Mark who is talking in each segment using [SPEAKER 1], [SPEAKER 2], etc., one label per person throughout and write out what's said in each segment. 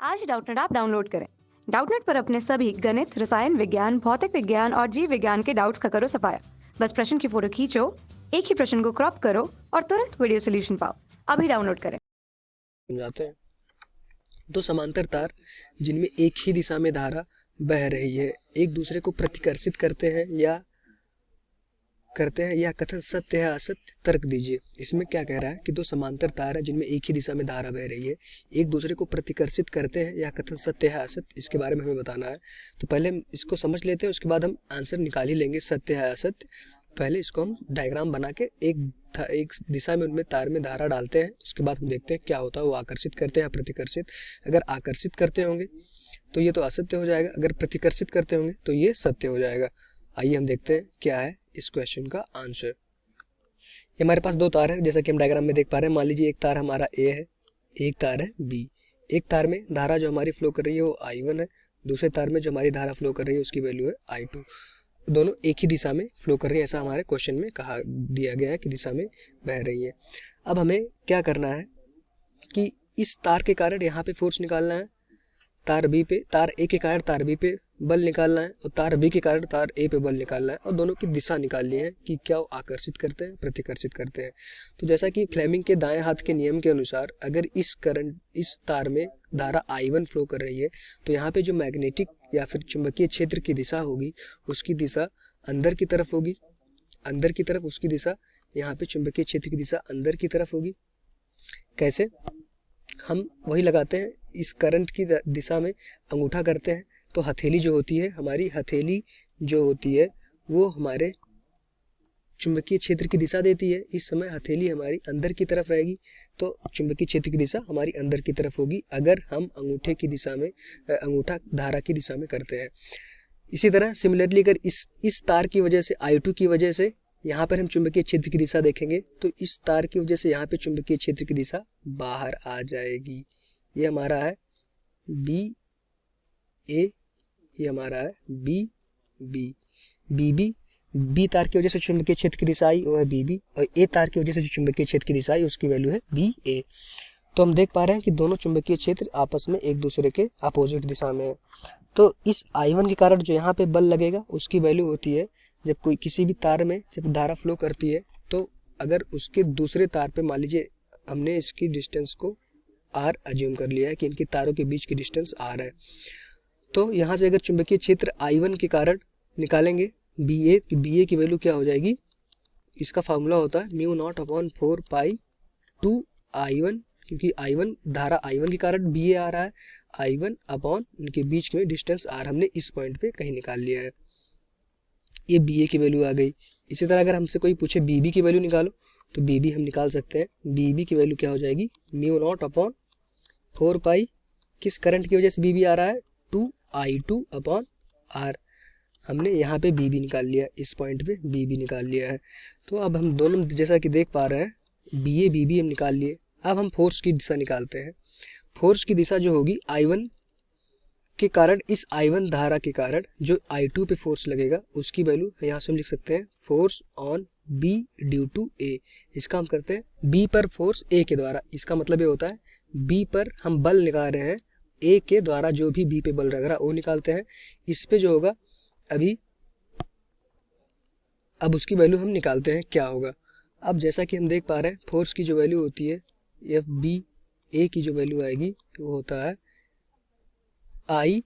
[SPEAKER 1] आज Doubtnut app download करें। Doubtnut पर अपने सभी गणित, रसायन विज्ञान, भौतिक विज्ञान और जीव विज्ञान के डाउट्स का करो सफाया। बस प्रश्न की फोटो खींचो, एक ही प्रश्न को क्रॉप करो और तुरंत वीडियो सोल्यूशन पाओ। अभी डाउनलोड करें।
[SPEAKER 2] समझाते हैं। दो समांतर तार जिनमें एक ही दिशा में धारा बह रही है, एक दूसरे को प्रतिकर्षित करते हैं या कथन सत्य है असत्य, तर्क दीजिए। इसमें क्या कह रहा है कि दो समांतर तार है जिनमें एक ही दिशा में धारा बह रही है, एक दूसरे को प्रतिकर्षित करते हैं या कथन सत्य है असत्य, इसके बारे में हमें बताना है। तो पहले हम इसको समझ लेते हैं, उसके बाद हम आंसर निकाल ही लेंगे सत्य है असत्य। पहले इसको हम डायग्राम बना के एक दिशा में उनमें तार में धारा डालते हैं, उसके बाद हम देखते हैं क्या होता है। वो आकर्षित करते हैं या प्रतिकर्षित। अगर आकर्षित करते होंगे तो ये तो असत्य हो जाएगा, अगर प्रतिकर्षित करते होंगे तो ये सत्य हो जाएगा। आइए हम देखते हैं क्या है इस क्वेश्चन का आंसर। ये हमारे पास दो तार है, जैसा कि हम डायग्राम में देख पा रहे हैं। मान लीजिए एक तार हमारा ए है, एक तार है बी। एक तार में धारा जो हमारी फ्लो कर रही है वो I1 है, दूसरे तार में जो हमारी धारा फ्लो कर रही है उसकी वैल्यू है I2। दोनों एक ही दिशा में फ्लो कर रही है, ऐसा हमारे क्वेश्चन में कहा दिया गया है कि दिशा में बह रही है। अब हमें क्या करना है कि इस तार के कारण यहाँ पे फोर्स निकालना है, तार बी पे, तार ए के कारण तार बी पे बल निकालना है, और तार बी के कारण तार ए पे बल निकालना है, और दोनों की दिशा निकालनी है कि क्या वो आकर्षित करते हैं प्रतिकर्षित करते हैं। तो जैसा कि फ्लेमिंग के दाएं हाथ के नियम के अनुसार अगर इस तार में धारा I1 फ्लो कर रही है तो यहाँ पे जो मैग्नेटिक या फिर चुंबकीय क्षेत्र की दिशा होगी उसकी दिशा अंदर की तरफ होगी, अंदर की तरफ उसकी दिशा, यहाँ पे चुंबकीय क्षेत्र की दिशा अंदर की तरफ होगी। कैसे? हम वही लगाते हैं, इस करंट की दिशा में अंगूठा करते हैं तो हथेली जो होती है, हमारी हथेली जो होती है वो हमारे चुंबकीय क्षेत्र की दिशा देती है। इस समय हथेली हमारी अंदर की तरफ रहेगी तो चुंबकीय क्षेत्र की दिशा हमारी अंदर की तरफ होगी, अगर हम अंगूठे की दिशा में अंगूठा धारा की दिशा में करते हैं। इसी तरह सिमिलरली अगर इस तार की वजह से I2 की वजह से यहाँ पर हम चुंबकीय क्षेत्र की दिशा देखेंगे तो इस तार की वजह से यहाँ पे चुंबकीय क्षेत्र की दिशा बाहर आ जाएगी। ये हमारा है बी ए, ये हमारा है B B B B. B तार की वजह से चुंबकीय क्षेत्र की दिशा आई वो है बी बी, और ए तार की वजह से जो चुंबकीय क्षेत्र की दिशा आई उसकी वैल्यू है बी ए। तो हम देख पा रहे हैं कि दोनों चुंबकीय क्षेत्र आपस में एक दूसरे के अपोजिट दिशा में है। तो इस I1 के कारण जो यहाँ पे बल लगेगा उसकी वैल्यू होती है, जब कोई किसी भी तार में जब धारा फ्लो करती है तो अगर उसके दूसरे तार पे, मान लीजिए हमने इसकी डिस्टेंस को R अज्यूम कर लिया है कि इनकी तारों के बीच की डिस्टेंस R है, तो यहाँ से अगर चुंबकीय क्षेत्र I1 के कारण निकालेंगे बी ए की वैल्यू क्या हो जाएगी, इसका फार्मूला होता है μ0/4π2I1, क्योंकि I1 धारा I1 के कारण बी ए आ रहा है, I1 अपॉन उनके बीच में डिस्टेंस R हमने इस पॉइंट पे कहीं निकाल लिया है। ये बी ए की वैल्यू आ गई। इसी तरह अगर हमसे कोई पूछे बी बी की वैल्यू निकालो तो बी बी हम निकाल सकते हैं। बी बी की वैल्यू क्या हो जाएगी, μ0/4π, किस करंट की वजह से बी बी आ रहा है 2I2/R। हमने यहाँ पे बी बी निकाल लिया, इस पॉइंट पे बी बी निकाल लिया है। तो अब हम दोनों जैसा कि देख पा रहे हैं बी बी हम निकाल लिए। अब हम फोर्स की दिशा निकालते हैं। फोर्स की दिशा जो होगी I1 के कारण, इस I1 धारा के कारण जो I2 पे फोर्स लगेगा उसकी वैल्यू यहाँ से हम लिख सकते हैं force on B due to A। इसका हम करते हैं B पर फोर्स A के द्वारा, इसका मतलब ये होता है B पर हम बल निकाल रहे हैं, A के द्वारा जो भी B पे बल लग रहा है वो निकालते हैं। इस पे जो होगा अब उसकी वैल्यू हम निकालते हैं क्या होगा। अब जैसा कि हम देख पा रहे हैं फोर्स की जो वैल्यू होती है एफ बी ए की जो वैल्यू आएगी वो होता है आई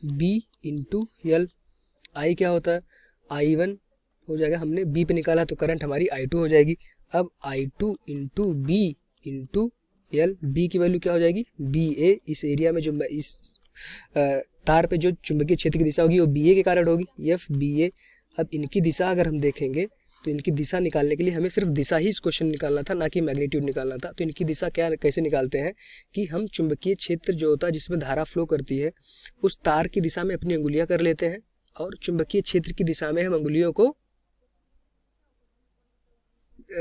[SPEAKER 2] बी इंटू एल। आई क्या होता है, I1 हो जाएगा, हमने बी पे निकाला तो करंट हमारी I2 हो जाएगी। अब I2 into B into L, B की वैल्यू क्या हो जाएगी बी ए। इस एरिया में जो इस तार पे जो चुंबकीय क्षेत्र की दिशा होगी वो बी ए के कारण होगी, एफ बी ए। अब इनकी दिशा अगर हम देखेंगे तो इनकी दिशा निकालने के लिए हमें सिर्फ दिशा ही इस क्वेश्चन निकालना था, ना कि मैग्नीट्यूड निकालना था। तो इनकी दिशा क्या कैसे निकालते हैं कि हम चुंबकीय क्षेत्र जो होता है जिसमें धारा फ्लो करती है उस तार की दिशा में अपनी अंगुलियां कर लेते हैं, और चुंबकीय क्षेत्र की दिशा में हम अंगुलियों को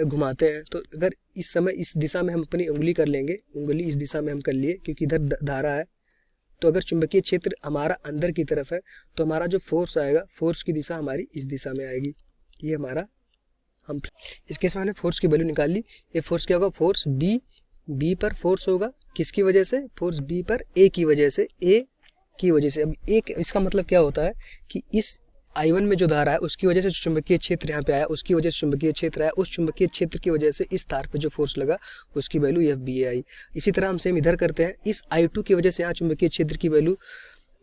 [SPEAKER 2] घुमाते हैं। तो अगर इस समय इस दिशा में हम अपनी उंगली कर लेंगे, उंगली इस दिशा में हम कर लिए क्योंकि इधर धारा है, तो अगर चुंबकीय क्षेत्र हमारा अंदर की तरफ है तो हमारा जो फोर्स आएगा, फोर्स की दिशा हमारी इस दिशा में आएगी। ये हमारा, हम इस केस में हमने फोर्स की वैल्यू निकाल ली। ये फोर्स क्या होगा, फोर्स बी बी पर फोर्स होगा किसकी वजह से, फोर्स बी पर ए की वजह से, ए की वजह से। अब एक इसका मतलब क्या होता है कि इस I1 में जो धारा है उसकी वजह से चुंबकीय क्षेत्र यहाँ पे आया, उसकी वजह से चुंबकीय क्षेत्र आया, उस चुंबकीय क्षेत्र की वजह से इस तार पे जो फोर्स लगा उसकी वैल्यू एफ बी आई। इसी तरह हम सेम इधर करते हैं, इस I2 की वजह से यहाँ चुंबकीय क्षेत्र की वैल्यू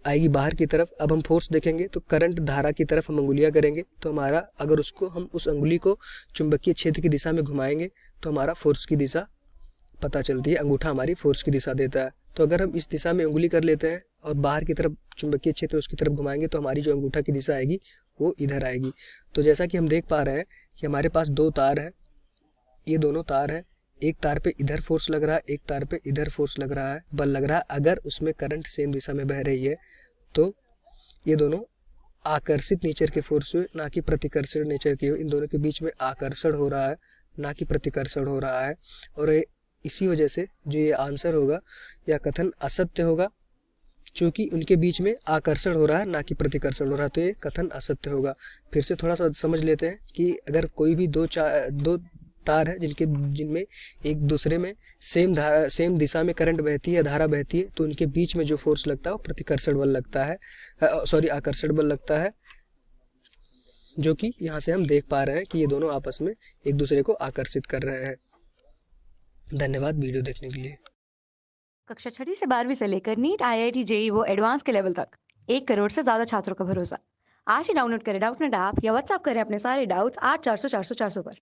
[SPEAKER 2] आएगी बाहर की तरफ। अब हम फोर्स देखेंगे तो करंट धारा की तरफ हम अंगुलियां करेंगे, तो हमारा अगर उसको हम उस अंगुली को चुंबकीय क्षेत्र की दिशा में घुमाएंगे तो हमारा फोर्स की दिशा पता चलती है, अंगूठा हमारी फोर्स की दिशा देता है। तो अगर हम इस दिशा में उंगली कर लेते हैं और बाहर की तरफ चुंबकीय क्षेत्र उसकी तरफ घुमाएंगे तो हमारी जो अंगूठा की दिशा आएगी वो इधर आएगी। तो जैसा कि हम देख पा रहे हैं कि हमारे पास दो तार हैं, ये दोनों तार हैं, एक तार पे इधर फोर्स लग रहा है, एक तार पे इधर फोर्स लग रहा है, बल लग रहा है। अगर उसमें करंट सेम दिशा में बह रही है तो ये दोनों आकर्षित नेचर के फोर्स हुए, ना कि प्रतिकर्षण नेचर के। इन दोनों के बीच में आकर्षण हो रहा है, ना कि प्रतिकर्षण हो रहा है। और इसी वजह से जो ये आंसर होगा या कथन असत्य होगा, क्योंकि उनके बीच में आकर्षण हो रहा है ना कि प्रतिकर्षण हो रहा है, तो ये कथन असत्य होगा। फिर से थोड़ा सा समझ लेते हैं कि अगर कोई भी दो तार है जिनमें एक दूसरे में सेम दिशा में करंट बहती है, धारा बहती है, तो उनके बीच में जो फोर्स लगता है वो प्रतिकर्षण बल लगता है, आकर्षण बल लगता है, जो कि यहाँ से हम देख पा रहे हैं कि ये दोनों आपस में एक दूसरे को आकर्षित कर रहे हैं। धन्यवाद वीडियो देखने के लिए।
[SPEAKER 1] कक्षा 6वीं से 12वीं से लेकर नीट, IIT, JEE वो एडवांस के लेवल तक 1 करोड़ से ज्यादा छात्रों का भरोसा। आज ही डाउनलोड करें डाउटनेट ऐप या व्हाट्सएप करें अपने सारे डाउट्स 8400 400 400 पर।